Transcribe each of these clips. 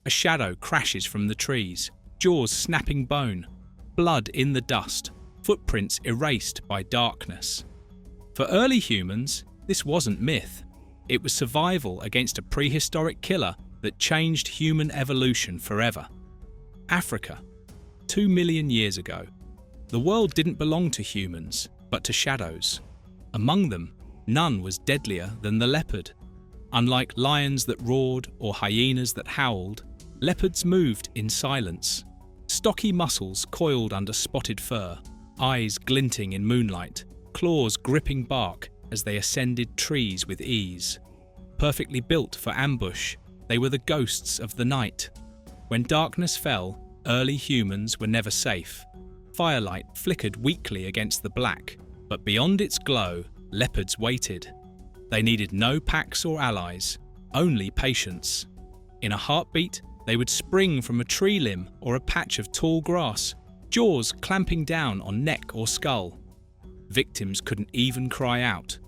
A shadow crashes from the trees, jaws snapping bone, blood in the dust, footprints erased by darkness. For early humans, this wasn't myth. It was survival against a prehistoric killer that changed human evolution forever. Africa, 2 million years ago. The world didn't belong to humans, but to shadows. Among them, none was deadlier than the leopard. Unlike lions that roared or hyenas that howled, leopards moved in silence. Stocky muscles coiled under spotted fur, eyes glinting in moonlight, claws gripping bark as they ascended trees with ease. Perfectly built for ambush, they were the ghosts of the night. When darkness fell, early humans were never safe. Firelight flickered weakly against the black, but beyond its glow, leopards waited. They needed no packs or allies, only patience. In a heartbeat, they would spring from a tree limb or a patch of tall grass, jaws clamping down on neck or skull. Victims couldn't even cry out.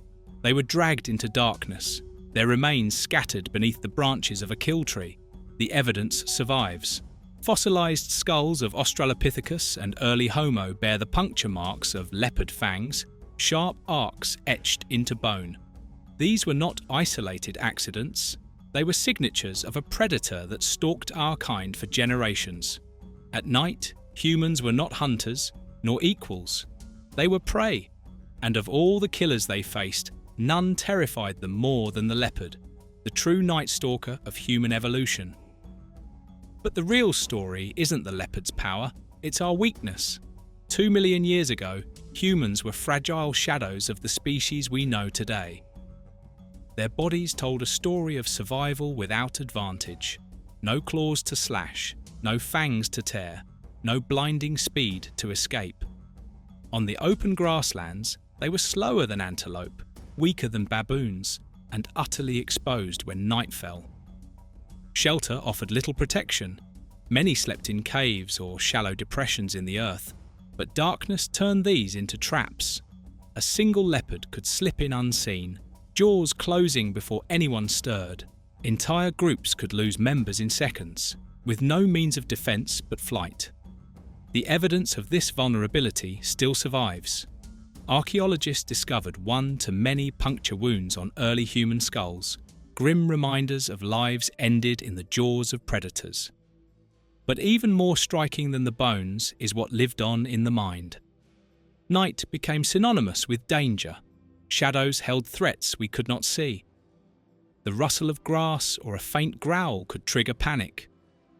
They were dragged into darkness, their remains scattered beneath the branches of a kill tree. The evidence survives. Fossilized skulls of Australopithecus and early Homo bear the puncture marks of leopard fangs, sharp arcs etched into bone. These were not isolated accidents. They were signatures of a predator that stalked our kind for generations. At night, humans were not hunters, nor equals. They were prey, and of all the killers they faced, none terrified them more than the leopard, the true night stalker of human evolution. But the real story isn't the leopard's power, it's our weakness. 2 million years ago, humans were fragile shadows of the species we know today. Their bodies told a story of survival without advantage. No claws to slash, no fangs to tear, no blinding speed to escape. On the open grasslands, they were slower than antelope, weaker than baboons, and utterly exposed when night fell. Shelter offered little protection. Many slept in caves or shallow depressions in the earth, but darkness turned these into traps. A single leopard could slip in unseen, jaws closing before anyone stirred. Entire groups could lose members in seconds, with no means of defense but flight. The evidence of this vulnerability still survives. Archaeologists discovered one-to-many puncture wounds on early human skulls, grim reminders of lives ended in the jaws of predators. But even more striking than the bones is what lived on in the mind. Night became synonymous with danger. Shadows held threats we could not see. The rustle of grass or a faint growl could trigger panic.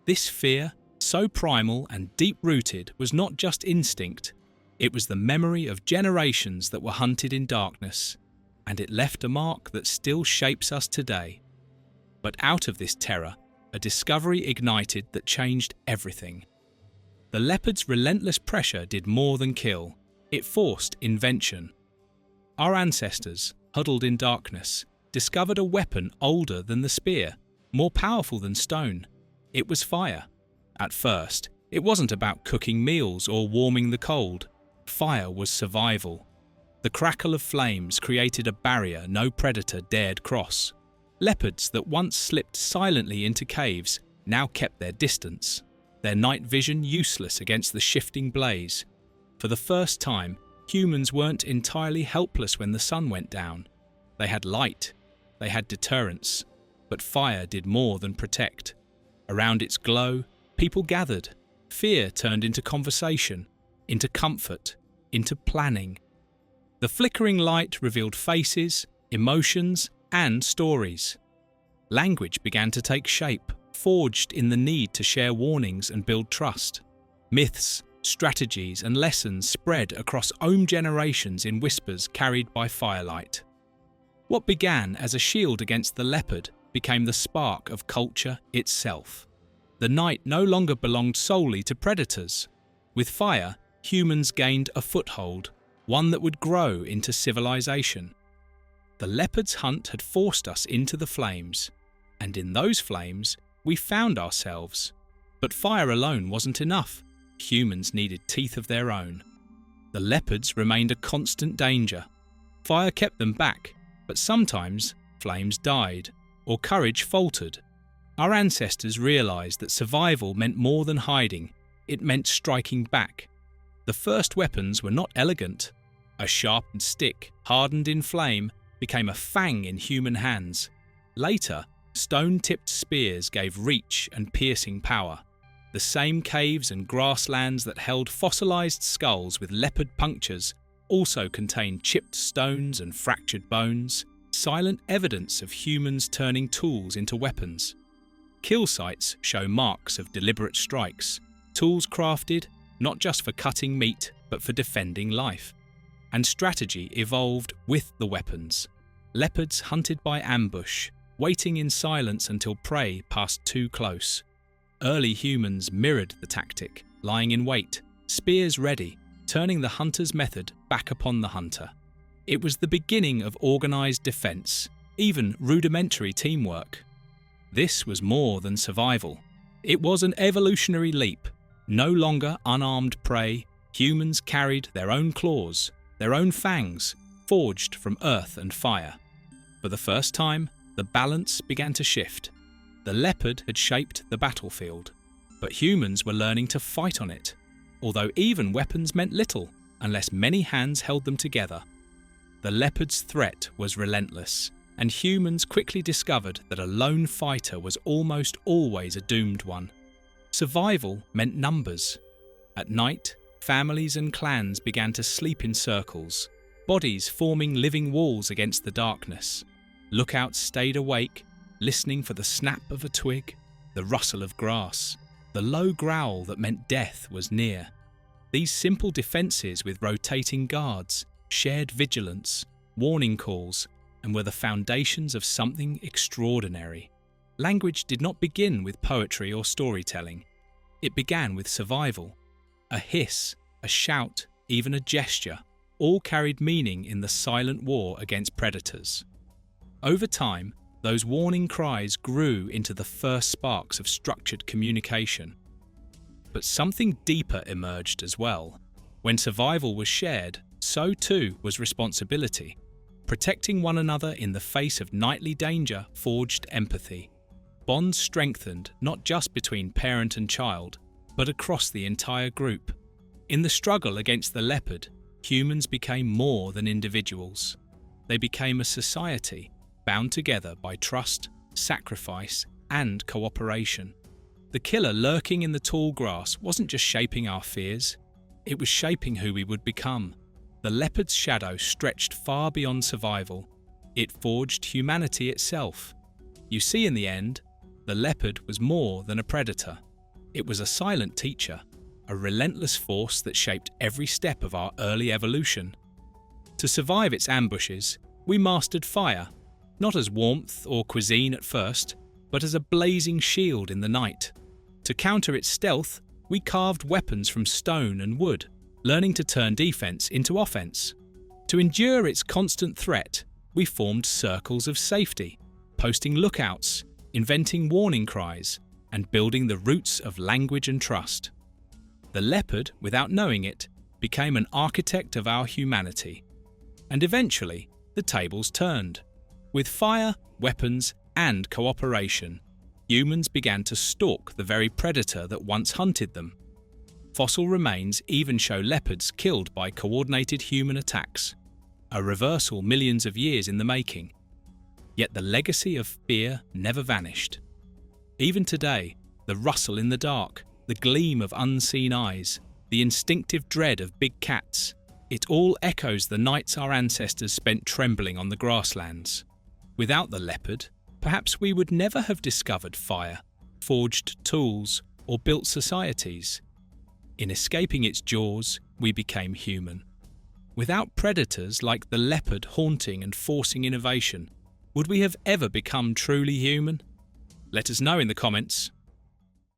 This fear, so primal and deep-rooted, was not just instinct. It was the memory of generations that were hunted in darkness, and it left a mark that still shapes us today. But out of this terror, a discovery ignited that changed everything. The leopard's relentless pressure did more than kill. It forced invention. Our ancestors, huddled in darkness, discovered a weapon older than the spear, more powerful than stone. It was fire. At first, it wasn't about cooking meals or warming the cold. Fire was survival. The crackle of flames created a barrier no predator dared cross. Leopards that once slipped silently into caves now kept their distance, their night vision useless against the shifting blaze. For the first time, humans weren't entirely helpless when the sun went down. They had light, they had deterrence, but fire did more than protect. Around its glow, people gathered. Fear turned into conversation, into comfort, into planning. The flickering light revealed faces, emotions, and stories. Language began to take shape, forged in the need to share warnings and build trust. Myths, strategies, and lessons spread across generations in whispers carried by firelight. What began as a shield against the leopard became the spark of culture itself. The night no longer belonged solely to predators. With fire, humans gained a foothold, one that would grow into civilization. The leopard's hunt had forced us into the flames, and in those flames, we found ourselves. But fire alone wasn't enough. Humans needed teeth of their own. The leopards remained a constant danger. Fire kept them back, but sometimes flames died, or courage faltered. Our ancestors realized that survival meant more than hiding, it meant striking back. The first weapons were not elegant. A sharpened stick, hardened in flame, became a fang in human hands. Later, stone-tipped spears gave reach and piercing power. The same caves and grasslands that held fossilized skulls with leopard punctures also contained chipped stones and fractured bones, silent evidence of humans turning tools into weapons. Kill sites show marks of deliberate strikes, tools crafted not just for cutting meat but for defending life. And strategy evolved with the weapons. Leopards hunted by ambush, waiting in silence until prey passed too close. Early humans mirrored the tactic, lying in wait, spears ready, turning the hunter's method back upon the hunter. It was the beginning of organized defense, even rudimentary teamwork. This was more than survival. It was an evolutionary leap. No longer unarmed prey, humans carried their own claws, their own fangs, forged from earth and fire. For the first time, the balance began to shift. The leopard had shaped the battlefield, but humans were learning to fight on it, although even weapons meant little unless many hands held them together. The leopard's threat was relentless, and humans quickly discovered that a lone fighter was almost always a doomed one. Survival meant numbers. At night, families and clans began to sleep in circles, bodies forming living walls against the darkness. Lookouts stayed awake, listening for the snap of a twig, the rustle of grass, the low growl that meant death was near. These simple defences with rotating guards, shared vigilance, warning calls, and were the foundations of something extraordinary. Language did not begin with poetry or storytelling. It began with survival. A hiss, a shout, even a gesture, all carried meaning in the silent war against predators. Over time, those warning cries grew into the first sparks of structured communication. But something deeper emerged as well. When survival was shared, so too was responsibility. Protecting one another in the face of nightly danger forged empathy. Bonds strengthened not just between parent and child, but across the entire group. In the struggle against the leopard, humans became more than individuals. They became a society, bound together by trust, sacrifice, and cooperation. The killer lurking in the tall grass wasn't just shaping our fears, it was shaping who we would become. The leopard's shadow stretched far beyond survival. It forged humanity itself. You see, in the end, the leopard was more than a predator. It was a silent teacher, a relentless force that shaped every step of our early evolution. To survive its ambushes, we mastered fire, not as warmth or cuisine at first, but as a blazing shield in the night. To counter its stealth, we carved weapons from stone and wood, learning to turn defense into offense. To endure its constant threat, we formed circles of safety, posting lookouts, inventing warning cries, and building the roots of language and trust. The leopard, without knowing it, became an architect of our humanity. And eventually, the tables turned. With fire, weapons, and cooperation, humans began to stalk the very predator that once hunted them. Fossil remains even show leopards killed by coordinated human attacks, a reversal millions of years in the making. Yet the legacy of fear never vanished. Even today, the rustle in the dark, the gleam of unseen eyes, the instinctive dread of big cats, it all echoes the nights our ancestors spent trembling on the grasslands. Without the leopard, perhaps we would never have discovered fire, forged tools, or built societies. In escaping its jaws, we became human. Without predators like the leopard haunting and forcing innovation, would we have ever become truly human? Let us know in the comments.